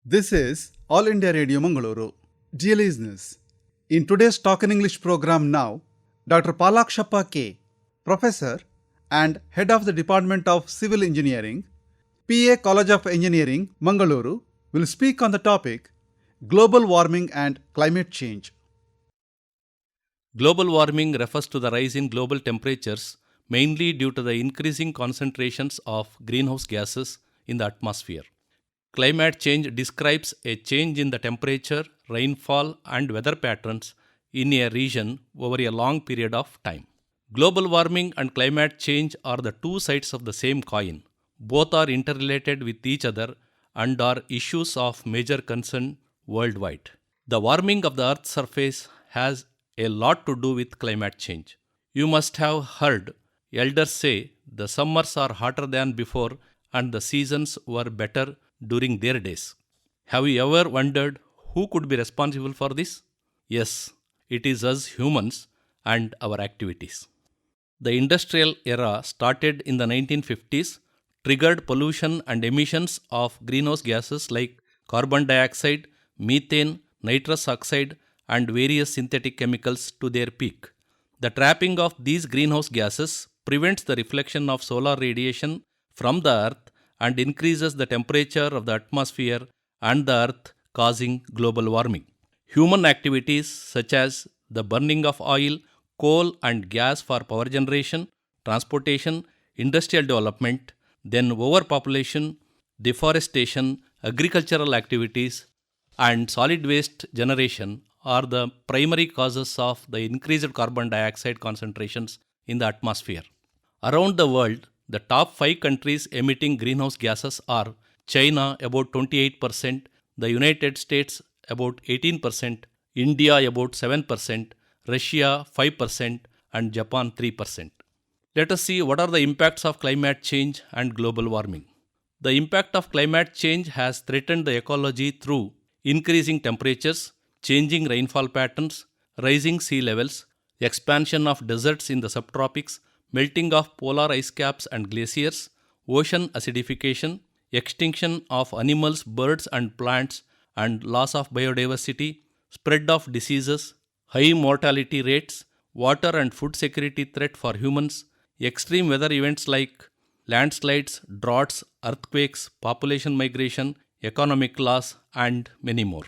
This is All India Radio Mangaluru. Dear listeners, in today's Talk in English program now, Dr. Phalakshappa K, Professor and Head of the Department of Civil Engineering, PA College of Engineering, Mangaluru, will speak on the topic Global Warming and Climate Change. Global warming refers to the rise in global temperatures mainly due to the increasing concentrations of greenhouse gases in the atmosphere. Climate change describes a change in the temperature, rainfall, and weather patterns in a region over a long period of time. Global warming and climate change are the two sides of the same coin. Both are interrelated with each other and are issues of major concern worldwide. The warming of the Earth's surface has a lot to do with climate change. You must have heard elders say the summers are hotter than before and the seasons were better during their days. Have you ever wondered who could be responsible for this? Yes, it is us humans and our activities. The industrial era started in the 1950s, triggered pollution and emissions of greenhouse gases like carbon dioxide, methane, nitrous oxide, and various synthetic chemicals to their peak. The trapping of these greenhouse gases prevents the reflection of solar radiation from the earth and increases the temperature of the atmosphere and the earth, causing global warming. Human activities such as the burning of oil, coal and gas for power generation, transportation, industrial development, then overpopulation, deforestation, agricultural activities, and solid waste generation are the primary causes of the increased carbon dioxide concentrations in the atmosphere. Around the world, the top 5 countries emitting greenhouse gases are China about 28%, the United States about 18%, India about 7%, Russia 5%, and Japan 3%. Let us see what are the impacts of climate change and global warming. The impact of climate change has threatened the ecology through increasing temperatures, changing rainfall patterns, rising sea levels, expansion of deserts in the subtropics, melting of polar ice caps and glaciers, ocean acidification, extinction of animals, birds and plants, and loss of biodiversity, spread of diseases, high mortality rates, water and food security threat for humans, extreme weather events like landslides, droughts, earthquakes, population migration, economic loss, and many more.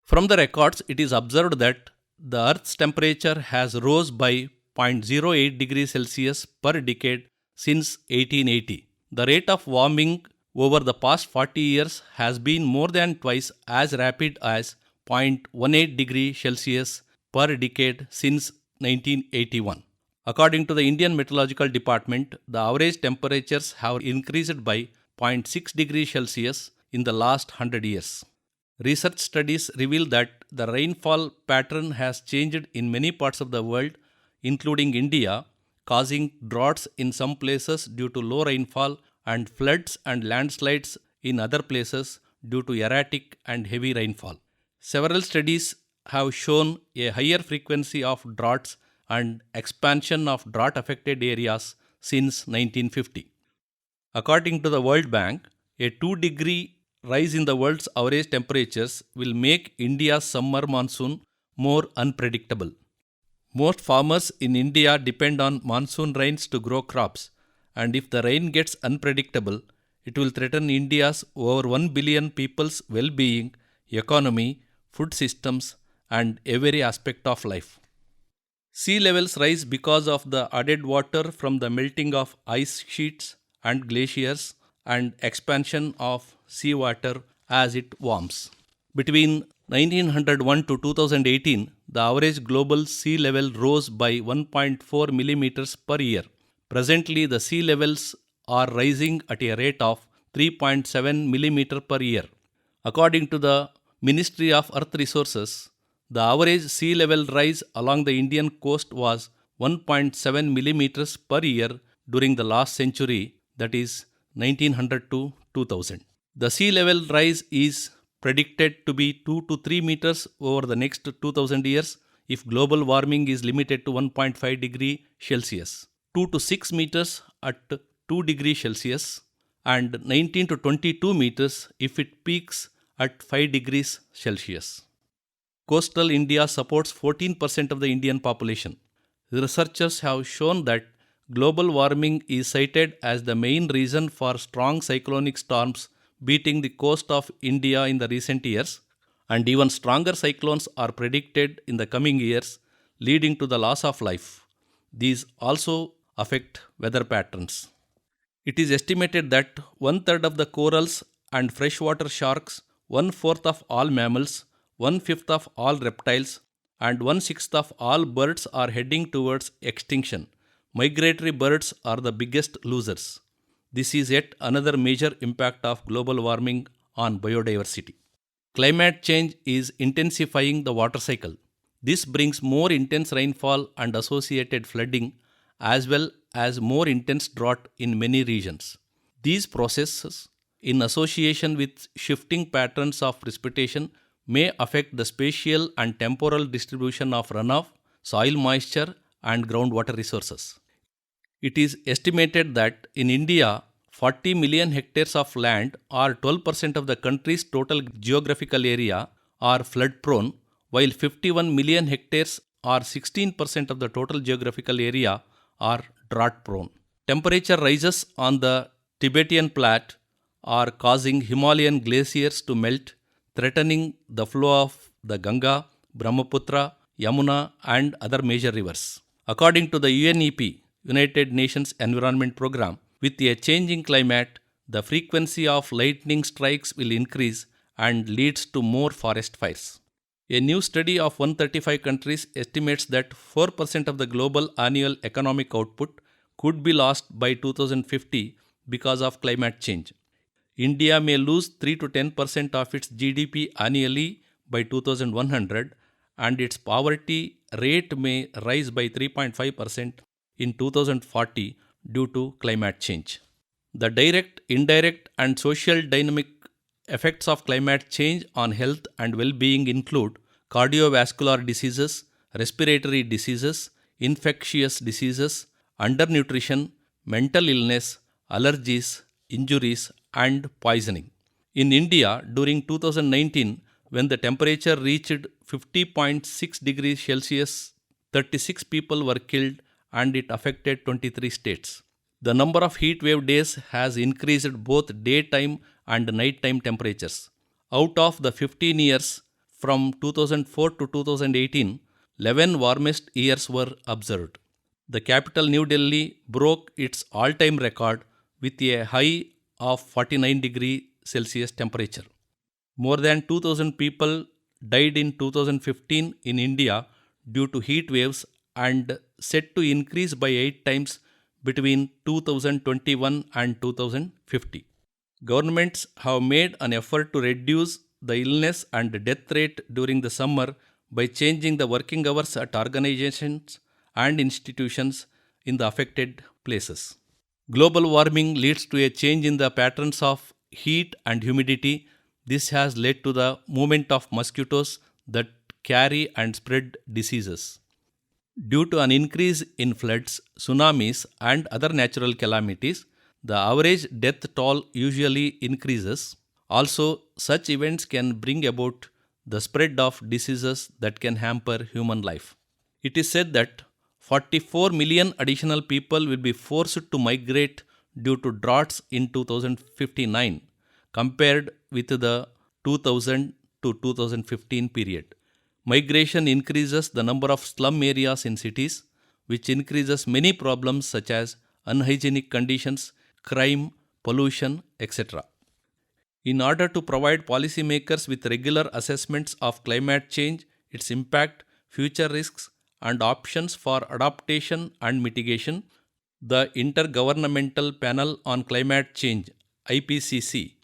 From the records, it is observed that the Earth's temperature has rose by 0.08 degrees Celsius per decade since 1880. The rate of warming over the past 40 years has been more than twice as rapid as 0.18 degrees Celsius per decade since 1981. According to the Indian Meteorological Department, the average temperatures have increased by 0.6 degrees Celsius in the last 100 years. Research studies reveal that the rainfall pattern has changed in many parts of the world, including India, causing droughts in some places due to low rainfall and floods and landslides in other places due to erratic and heavy rainfall. Several studies have shown a higher frequency of droughts and expansion of drought-affected areas since 1950. According to the World Bank, a 2-degree rise in the world's average temperatures will make India's summer monsoon more unpredictable. Most farmers in India depend on monsoon rains to grow crops, and if the rain gets unpredictable, it will threaten India's over 1 billion people's well-being, economy, food systems, and every aspect of life. Sea levels rise because of the added water from the melting of ice sheets and glaciers and expansion of seawater as it warms. Between 1901 to 2018, the average global sea level rose by 1.4 millimeters per year. Presently, the sea levels are rising at a rate of 3.7 millimeter per year. According to the Ministry of Earth Resources, the average sea level rise along the Indian coast was 1.7 millimeters per year during the last century, that is 1900 to 2000. The sea level rise is predicted to be 2 to 3 meters over the next 2000 years if global warming is limited to 1.5 degree Celsius, 2 to 6 meters at 2 degrees Celsius, and 19 to 22 meters if it peaks at 5 degrees Celsius. Coastal India supports 14% of the Indian population. Researchers have shown that global warming is cited as the main reason for strong cyclonic storms beating the coast of India in the recent years, and even stronger cyclones are predicted in the coming years, leading to the loss of life. These also affect weather patterns. It is estimated that one-third of the corals and freshwater sharks, one-fourth of all mammals, one-fifth of all reptiles, and one-sixth of all birds are heading towards extinction. Migratory birds are the biggest losers. This is yet another major impact of global warming on biodiversity. Climate change is intensifying the water cycle. This brings more intense rainfall and associated flooding, as well as more intense drought in many regions. These processes, in association with shifting patterns of precipitation, may affect the spatial and temporal distribution of runoff, soil moisture, and groundwater resources. It is estimated that in India, 40 million hectares of land, or 12% of the country's total geographical area, are flood prone, while 51 million hectares, or 16% of the total geographical area, are drought prone. Temperature rises on the Tibetan Plate are causing Himalayan glaciers to melt, threatening the flow of the Ganga, Brahmaputra, Yamuna, and other major rivers. According to the UNEP, United Nations Environment Programme, with a changing climate, the frequency of lightning strikes will increase and leads to more forest fires. A new study of 135 countries estimates that 4% of the global annual economic output could be lost by 2050 because of climate change. India may lose 3 to 10% of its GDP annually by 2100, and its poverty rate may rise by 3.5% in 2040 due to climate change. The direct, indirect, and social dynamic effects of climate change on health and well-being include cardiovascular diseases, respiratory diseases, infectious diseases, undernutrition, mental illness, allergies, injuries, and poisoning. In India, during 2019, when the temperature reached 50.6 degrees Celsius, 36 people were killed and it affected 23 states. The number of heat wave days has increased both daytime and nighttime temperatures. Out of the 15 years from 2004 to 2018, 11 warmest years were observed. The capital New Delhi broke its all-time record with a high of 49 degrees Celsius temperature. More than 2,000 people died in 2015 in India due to heat waves and set to increase by 8 times between 2021 and 2050. Governments have made an effort to reduce the illness and death rate during the summer by changing the working hours at organizations and institutions in the affected places. Global warming leads to a change in the patterns of heat and humidity. This has led to the movement of mosquitoes that carry and spread diseases. Due to an increase in floods, tsunamis, and other natural calamities, the average death toll usually increases. Also, such events can bring about the spread of diseases that can hamper human life. It is said that 44 million additional people will be forced to migrate due to droughts in 2059, compared with the 2000 to 2015 period. Migration increases the number of slum areas in cities, which increases many problems such as unhygienic conditions, crime, pollution, etc. In order to provide policymakers with regular assessments of climate change, its impact, future risks, and options for adaptation and mitigation, the Intergovernmental Panel on Climate Change (IPCC),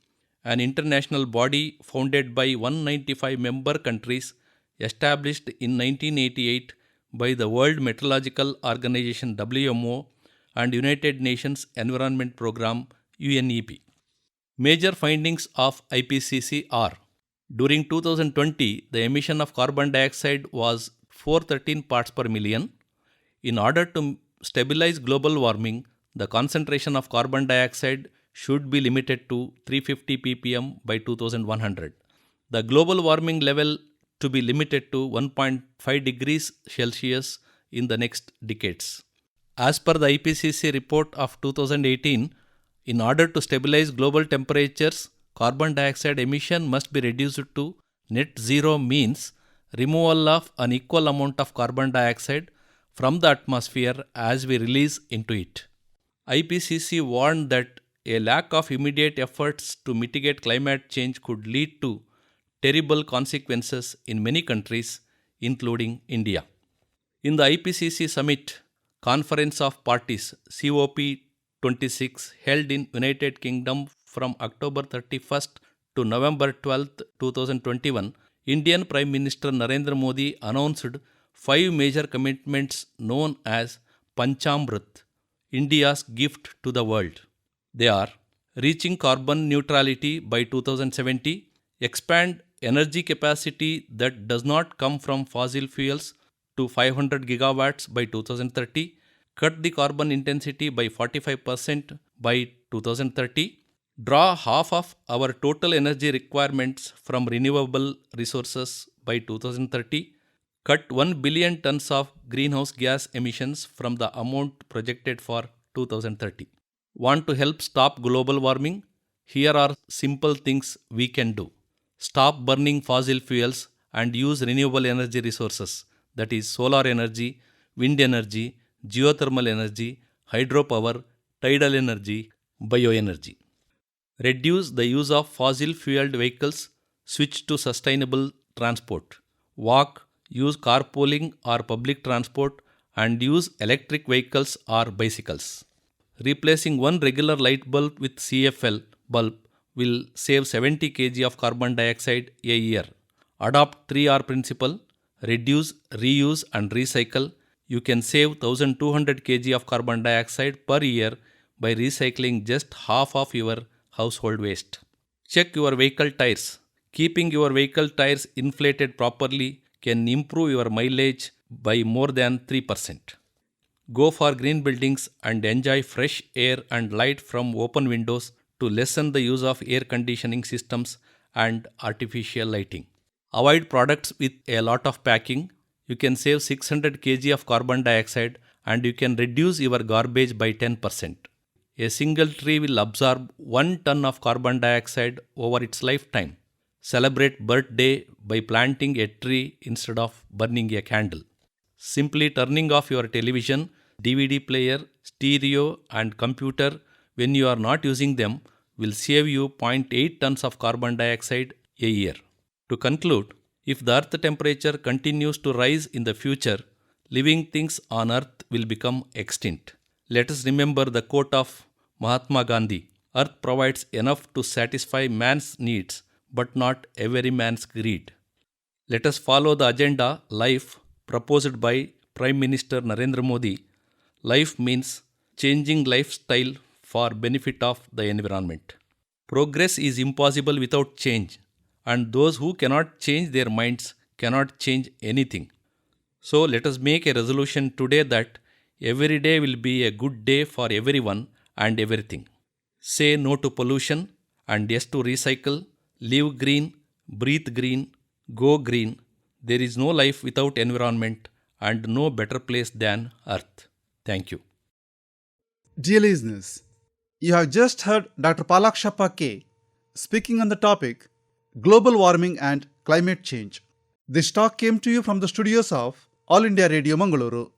an international body founded by 195 member countries, established in 1988 by the World Meteorological Organization (WMO) and United Nations Environment Programme (UNEP). Major findings of IPCC are: during 2020, the emission of carbon dioxide was 413 parts per million. In order to stabilize global warming, the concentration of carbon dioxide should be limited to 350 ppm by 2100. the global warming level to be limited to 1.5 degrees Celsius in the next decades. As per the IPCC report of 2018, in order to stabilize global temperatures, carbon dioxide emission must be reduced to net zero, means removal of an equal amount of carbon dioxide from the atmosphere as we release into it. IPCC warned that a lack of immediate efforts to mitigate climate change could lead to terrible consequences in many countries, including India. In the IPCC Summit Conference of Parties COP26 held in United Kingdom from October 31st to November 12th, 2021, Indian Prime Minister Narendra Modi announced 5 major commitments known as Panchamrat, India's gift to the world. They are: reaching carbon neutrality by 2070, expand energy capacity that does not come from fossil fuels to 500 gigawatts by 2030, cut the carbon intensity by 45% by 2030, draw half of our total energy requirements from renewable resources by 2030, cut 1 billion tons of greenhouse gas emissions from the amount projected for 2030. Want to help stop global warming? Here are simple things we can do. Stop burning fossil fuels and use renewable energy resources, that is solar energy, wind energy, geothermal energy, hydropower, tidal energy, bioenergy. Reduce the use of fossil fueled vehicles, switch to sustainable transport. Walk, use carpooling or public transport, and use electric vehicles or bicycles. Replacing one regular light bulb with CFL bulb will save 70 kg of carbon dioxide a year. Adopt 3R principle: reduce, reuse and recycle. You can save 1200 kg of carbon dioxide per year by recycling just half of your household waste. Check your vehicle tires. Keeping your vehicle tires inflated properly can improve your mileage by more than 3%. Go for green buildings and enjoy fresh air and light from open windows to lessen the use of air conditioning systems and artificial lighting. Avoid products with a lot of packing. You can save 600 kg of carbon dioxide and you can reduce your garbage by 10%. A single tree will absorb 1 ton of carbon dioxide over its lifetime. Celebrate birthday by planting a tree instead of burning a candle. Simply turning off your television, DVD player, stereo and computer when you are not using them will save you 0.8 tons of carbon dioxide a year. To conclude, if the earth temperature continues to rise in the future, living things on earth will become extinct. Let us remember the quote of Mahatma Gandhi: "Earth provides enough to satisfy man's needs, but not every man's greed." Let us follow the agenda LIFE proposed by Prime Minister Narendra Modi. LIFE means changing lifestyle for benefit of the environment. Progress is impossible without change, and those who cannot change their minds cannot change anything. So let us make a resolution today that every day will be a good day for everyone and everything. Say no to pollution and yes to recycle. Live green, breathe green, go green. There is no life without environment and no better place than Earth. Thank you. Dear listeners, you have just heard Dr. Phalakshappa K speaking on the topic Global Warming and Climate Change. This talk came to you from the studios of All India Radio Mangaluru.